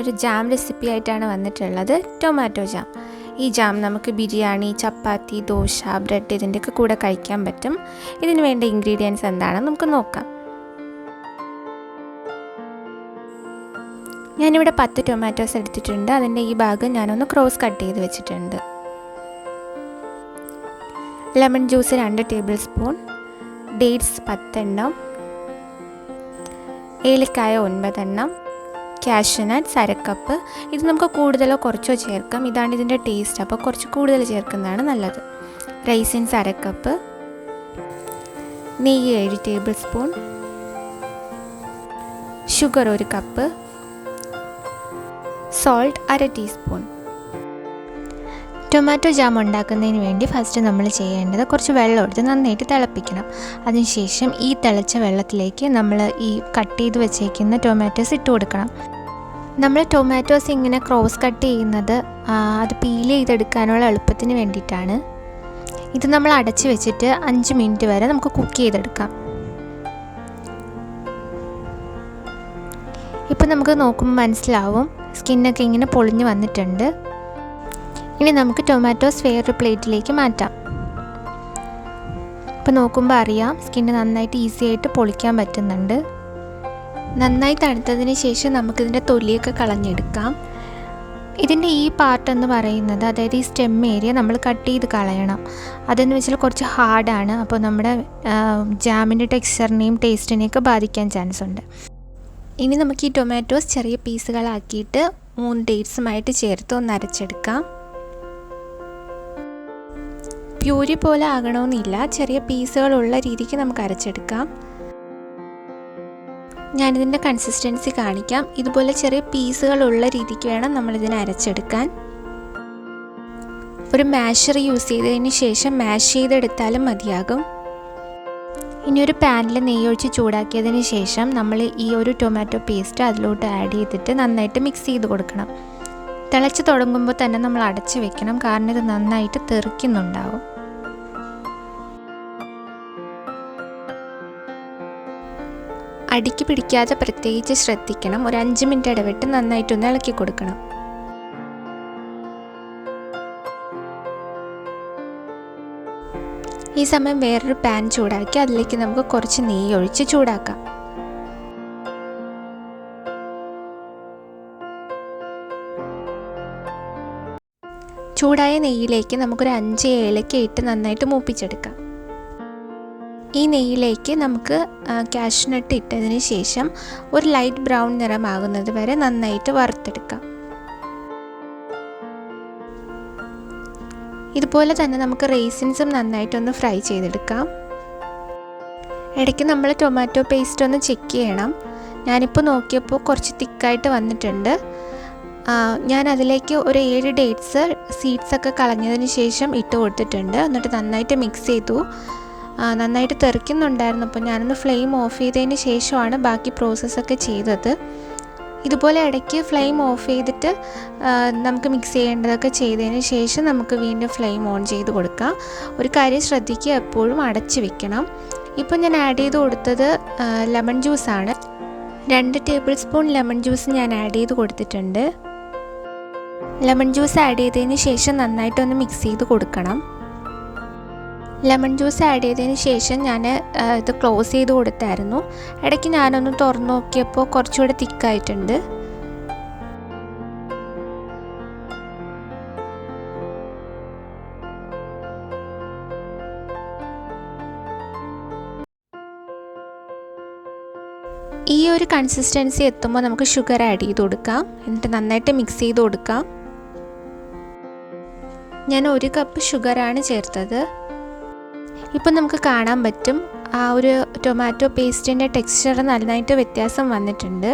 നല്ലൊരു jam recipe ആയിട്ടാണ് വന്നിട്ടുള്ളത്. Tomato jam. ഈ ജാം നമുക്ക് ബിരിയാണി, ചപ്പാത്തി, ദോശ, ബ്രെഡ് ഇതിൻ്റെയൊക്കെ കൂടെ കഴിക്കാൻ പറ്റും. ഇതിന് വേണ്ട ഇൻഗ്രീഡിയൻസ് എന്താണെന്ന് നമുക്ക് നോക്കാം. ഞാനിവിടെ 10 ടൊമാറ്റോസ് എടുത്തിട്ടുണ്ട്. അതിൻ്റെ ഈ ഭാഗം ഞാനൊന്ന് ക്രോസ് കട്ട് ചെയ്ത് വെച്ചിട്ടുണ്ട്. Lemon juice 2 table spoon, dates 10 എണ്ണം, ഏലക്കായ 9 എണ്ണം, കാഷ്യൂ നട്ട്സ് 1/2 കപ്പ്. ഇത് നമുക്ക് കൂടുതലോ കുറച്ചോ ചേർക്കാം. ഇതാണ് ഇതിൻ്റെ ടേസ്റ്റ്, അപ്പോൾ കുറച്ച് കൂടുതൽ ചേർക്കുന്നതാണ് നല്ലത്. റൈസിൻസ് 1/2 കപ്പ്, നെയ്യ് 7 table spoon, sugar 1 cup, salt 1/2 teaspoon. Tomato jam ഉണ്ടാക്കുന്നതിന് വേണ്ടി ഫസ്റ്റ് നമ്മൾ ചെയ്യേണ്ടത് കുറച്ച് വെള്ളം എടുത്ത് നന്നായിട്ട് തിളപ്പിക്കണം. അതിനുശേഷം ഈ തിളച്ച വെള്ളത്തിലേക്ക് നമ്മൾ ഈ കട്ട് ചെയ്ത് വെച്ചേക്കുന്ന ടൊമാറ്റോസ് ഇട്ട് കൊടുക്കണം. നമ്മൾ ടൊമാറ്റോസ് ഇങ്ങനെ ക്രോസ് കട്ട് ചെയ്യുന്നത് അത് പീൽ ചെയ്തെടുക്കാനുള്ള എളുപ്പത്തിന് വേണ്ടിയിട്ടാണ്. ഇത് നമ്മൾ അടച്ച് വെച്ചിട്ട് 5 മിനിറ്റ് വരെ നമുക്ക് കുക്ക് ചെയ്തെടുക്കാം. ഇപ്പം നമുക്ക് നോക്കുമ്പോൾ മനസ്സിലാവും സ്കിന്നൊക്കെ ഇങ്ങനെ പൊളിഞ്ഞ് വന്നിട്ടുണ്ട്. ഇനി നമുക്ക് ടൊമാറ്റോസ് വേറൊരു പ്ലേറ്റിലേക്ക് മാറ്റാം. ഇപ്പോൾ നോക്കുമ്പോൾ അറിയാം സ്കിന്ന് നന്നായിട്ട് ഈസി ആയിട്ട് പൊളിക്കാൻ പറ്റുന്നുണ്ട്. നന്നായി തണുത്തതിന് ശേഷം നമുക്കിതിൻ്റെ തൊലിയൊക്കെ കളഞ്ഞെടുക്കാം. ഇതിൻ്റെ ഈ പാർട്ട് എന്ന് പറയുന്നത്, അതായത് ഈ സ്റ്റെം ഏരിയ നമ്മൾ കട്ട് ചെയ്ത് കളയണം. അതെന്ന് വെച്ചാൽ കുറച്ച് ഹാർഡാണ്. അപ്പോൾ നമ്മുടെ ജാമിൻ്റെ ടെക്സ്ചറിനെയും ടേസ്റ്റിനെയൊക്കെ ബാധിക്കാൻ ചാൻസ് ഉണ്ട്. ഇനി നമുക്ക് ഈ ടൊമാറ്റോസ് ചെറിയ പീസുകളാക്കിയിട്ട് 3 ഡേറ്റ്സുമായിട്ട് ചേർത്ത് ഒന്ന് അരച്ചെടുക്കാം. പ്യൂരി പോലെ ആകണമെന്നില്ല, ചെറിയ പീസുകളുള്ള രീതിക്ക് നമുക്ക് അരച്ചെടുക്കാം. ഞാനിതിൻ്റെ കൺസിസ്റ്റൻസി കാണിക്കാം. ഇതുപോലെ ചെറിയ പീസുകളുള്ള രീതിക്ക് വേണം നമ്മളിതിനെ അരച്ചെടുക്കാൻ. ഒരു മാഷർ യൂസ് ചെയ്തതിന് ശേഷം മാഷ് ചെയ്തെടുത്താലും മതിയാകും. ഇനി ഒരു പാനിൽ നെയ്യൊഴിച്ച് ചൂടാക്കിയതിന് ശേഷം നമ്മൾ ഈ ഒരു ടൊമാറ്റോ പേസ്റ്റ് അതിലോട്ട് ആഡ് ചെയ്തിട്ട് നന്നായിട്ട് മിക്സ് ചെയ്ത് കൊടുക്കണം. തിളച്ച് തുടങ്ങുമ്പോൾ തന്നെ നമ്മൾ അടച്ച് വെക്കണം, കാരണം ഇത് നന്നായിട്ട് തെറിക്കുന്നുണ്ടാവും. അടിക്ക് പിടിക്കാതെ പ്രത്യേകിച്ച് ശ്രദ്ധിക്കണം. ഒരു 5 മിനിറ്റ് ഇടവിട്ട് നന്നായിട്ടൊന്ന് ഇളക്കി കൊടുക്കണം. ഈ സമയം വേറൊരു പാൻ ചൂടാക്കി അതിലേക്ക് നമുക്ക് കുറച്ച് നെയ്യ് ഒഴിച്ച് ചൂടാക്കാം. ചൂടായ നെയ്യിലേക്ക് നമുക്കൊരു 5 ഏലക്ക ഇട്ട് നന്നായിട്ട് മൂപ്പിച്ചെടുക്കാം. ഈ നെയ്യിലേക്ക് നമുക്ക് കാഷ്യൂ നട്ട് ഇട്ടതിന് ശേഷം ഒരു ലൈറ്റ് ബ്രൗൺ നിറമാകുന്നത് വരെ നന്നായിട്ട് വറുത്തെടുക്കാം. ഇതുപോലെ തന്നെ നമുക്ക് റൈസിൻസും നന്നായിട്ടൊന്ന് ഫ്രൈ ചെയ്തെടുക്കാം. ഇടയ്ക്ക് നമ്മൾ ടൊമാറ്റോ പേസ്റ്റ് ഒന്ന് ചെക്ക് ചെയ്യണം. ഞാനിപ്പോൾ നോക്കിയപ്പോൾ കുറച്ച് തിക്കായിട്ട് വന്നിട്ടുണ്ട്. ഞാൻ അതിലേക്ക് ഒരു 7 ഡേറ്റ്സ് സീഡ്സൊക്കെ കളഞ്ഞതിന് ശേഷം ഇട്ട് കൊടുത്തിട്ടുണ്ട്. എന്നിട്ട് നന്നായിട്ട് മിക്സ് ചെയ്തു. നന്നായിട്ട് തെറിക്കുന്നുണ്ടായിരുന്നു. അപ്പോൾ ഞാനൊന്ന് ഫ്ലെയിം ഓഫ് ചെയ്തതിന് ശേഷമാണ് ബാക്കി പ്രോസസ്സൊക്കെ ചെയ്തത്. ഇതുപോലെ ഇടയ്ക്ക് ഫ്ലെയിം ഓഫ് ചെയ്തിട്ട് നമുക്ക് മിക്സ് ചെയ്യേണ്ടതൊക്കെ ചെയ്തതിന് ശേഷം നമുക്ക് വീണ്ടും ഫ്ലെയിം ഓൺ ചെയ്ത് കൊടുക്കാം. ഒരു കാര്യം ശ്രദ്ധിക്കുക, എപ്പോഴും അടച്ച് വെക്കണം. ഇപ്പോൾ ഞാൻ ആഡ് ചെയ്ത് കൊടുത്തത് ലെമൺ ജ്യൂസാണ്. 2 ടേബിൾ സ്പൂൺ ലെമൺ ജ്യൂസ് ഞാൻ ആഡ് ചെയ്ത് കൊടുത്തിട്ടുണ്ട്. ലെമൺ ജ്യൂസ് ആഡ് ചെയ്തതിന് ശേഷം നന്നായിട്ടൊന്ന് മിക്സ് ചെയ്ത് കൊടുക്കണം. ലെമൺ ജ്യൂസ് ആഡ് ചെയ്തതിന് ശേഷം ഞാൻ ഇത് ക്ലോസ് ചെയ്ത് കൊടുത്തായിരുന്നു. ഇടയ്ക്ക് ഞാനൊന്ന് തുറന്നു നോക്കിയപ്പോൾ കുറച്ചുകൂടെ തിക്കായിട്ടുണ്ട്. ഈ ഒരു കൺസിസ്റ്റൻസി എത്തുമ്പോൾ നമുക്ക് ഷുഗർ ആഡ് ചെയ്ത് കൊടുക്കാം. എന്നിട്ട് നന്നായിട്ട് മിക്സ് ചെയ്ത് കൊടുക്കാം. ഞാൻ 1 കപ്പ് ഷുഗറാണ് ചേർത്തത്. ഇപ്പം നമുക്ക് കാണാൻ പറ്റും ആ ഒരു ടൊമാറ്റോ പേസ്റ്റിൻ്റെ ടെക്സ്ചർ നന്നായിട്ട് വ്യത്യാസം വന്നിട്ടുണ്ട്.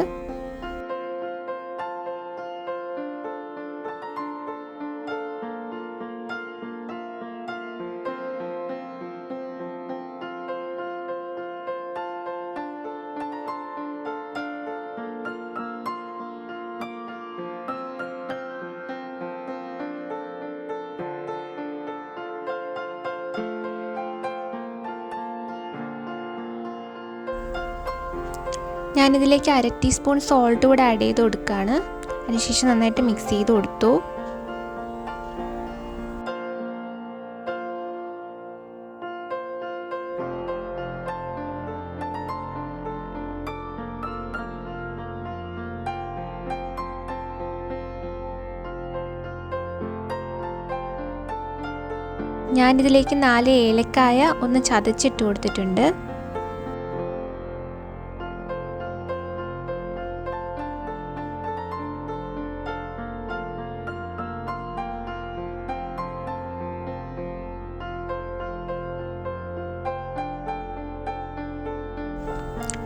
ഞാനിതിലേക്ക് 1/2 ടീസ്പൂൺ സോൾട്ട് കൂടെ ആഡ് ചെയ്ത് കൊടുക്കുകയാണ്. അതിനുശേഷം നന്നായിട്ട് മിക്സ് ചെയ്ത് കൊടുത്തു. ഞാനിതിലേക്ക് 4 ഏലക്കായ ഒന്ന് ചതച്ചിട്ട് കൊടുത്തിട്ടുണ്ട്.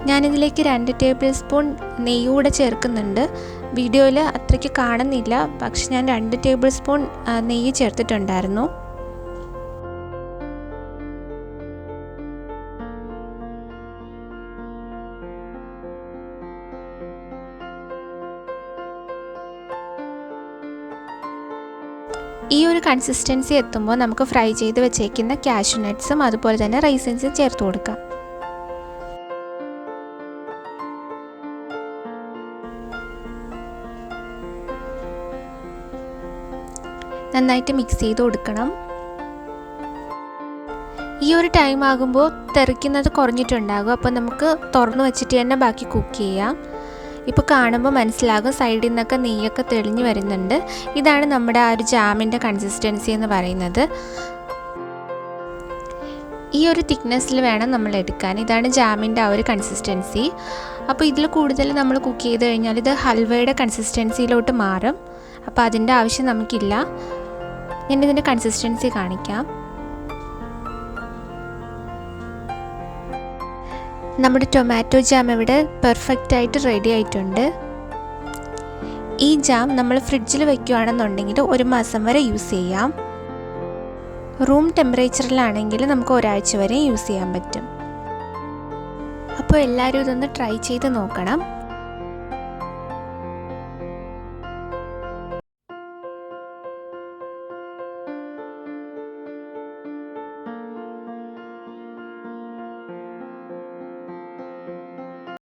ഞാനിതിലേക്ക് 2 ടേബിൾ സ്പൂൺ നെയ്യ് കൂടെ ചേർക്കുന്നുണ്ട്. വീഡിയോയിൽ അത്രയ്ക്ക് കാണുന്നില്ല, പക്ഷെ ഞാൻ 2 ടേബിൾ സ്പൂൺ നെയ്യ് ചേർത്തിട്ടുണ്ടായിരുന്നു. ഈ ഒരു കൺസിസ്റ്റൻസി എത്തുമ്പോൾ നമുക്ക് ഫ്രൈ ചെയ്ത് വെച്ചേക്കുന്ന കാഷ്യൂ നട്ട്സും അതുപോലെ തന്നെ റൈസിൻസും ചേർത്ത് കൊടുക്കാം. നന്നായിട്ട് മിക്സ് ചെയ്ത് കൊടുക്കണം. ഈ ഒരു ടൈം ആകുമ്പോൾ തെറിക്കുന്നത് കുറഞ്ഞിട്ടുണ്ടാകും, അപ്പോൾ നമുക്ക് തുറന്ന് വെച്ചിട്ട് തന്നെ ബാക്കി കുക്ക് ചെയ്യാം. ഇപ്പോൾ കാണുമ്പോൾ മനസ്സിലാകും സൈഡിൽ നിന്നൊക്കെ നെയ്യൊക്കെ തെളിഞ്ഞ് വരുന്നുണ്ട്. ഇതാണ് നമ്മുടെ ആ ഒരു ജാമിൻ്റെ കൺസിസ്റ്റൻസി എന്ന് പറയുന്നത്. ഈ ഒരു തിക്നെസ്സിൽ വേണം നമ്മൾ എടുക്കാൻ. ഇതാണ് ജാമിൻ്റെ ആ ഒരു കൺസിസ്റ്റൻസി. അപ്പോൾ ഇതിൽ കൂടുതൽ നമ്മൾ കുക്ക് ചെയ്ത് കഴിഞ്ഞാൽ ഇത് ഹൽവയുടെ കൺസിസ്റ്റൻസിയിലോട്ട് മാറും. അപ്പോൾ അതിൻ്റെ ആവശ്യം നമുക്കില്ല. ഞാനിതിൻ്റെ കൺസിസ്റ്റൻസി കാണിക്കാം. നമ്മുടെ ടൊമാറ്റോ ജാം ഇവിടെ പെർഫെക്റ്റ് ആയിട്ട് റെഡി ആയിട്ടുണ്ട്. ഈ ജാം നമ്മൾ ഫ്രിഡ്ജിൽ വയ്ക്കുകയാണെന്നുണ്ടെങ്കിൽ 1 മാസം വരെ യൂസ് ചെയ്യാം. റൂം ടെമ്പറേച്ചറിലാണെങ്കിൽ നമുക്ക് ഒരാഴ്ച വരെ യൂസ് ചെയ്യാൻ പറ്റും. അപ്പോൾ എല്ലാവരും ഇതൊന്ന് ട്രൈ ചെയ്ത് നോക്കണം.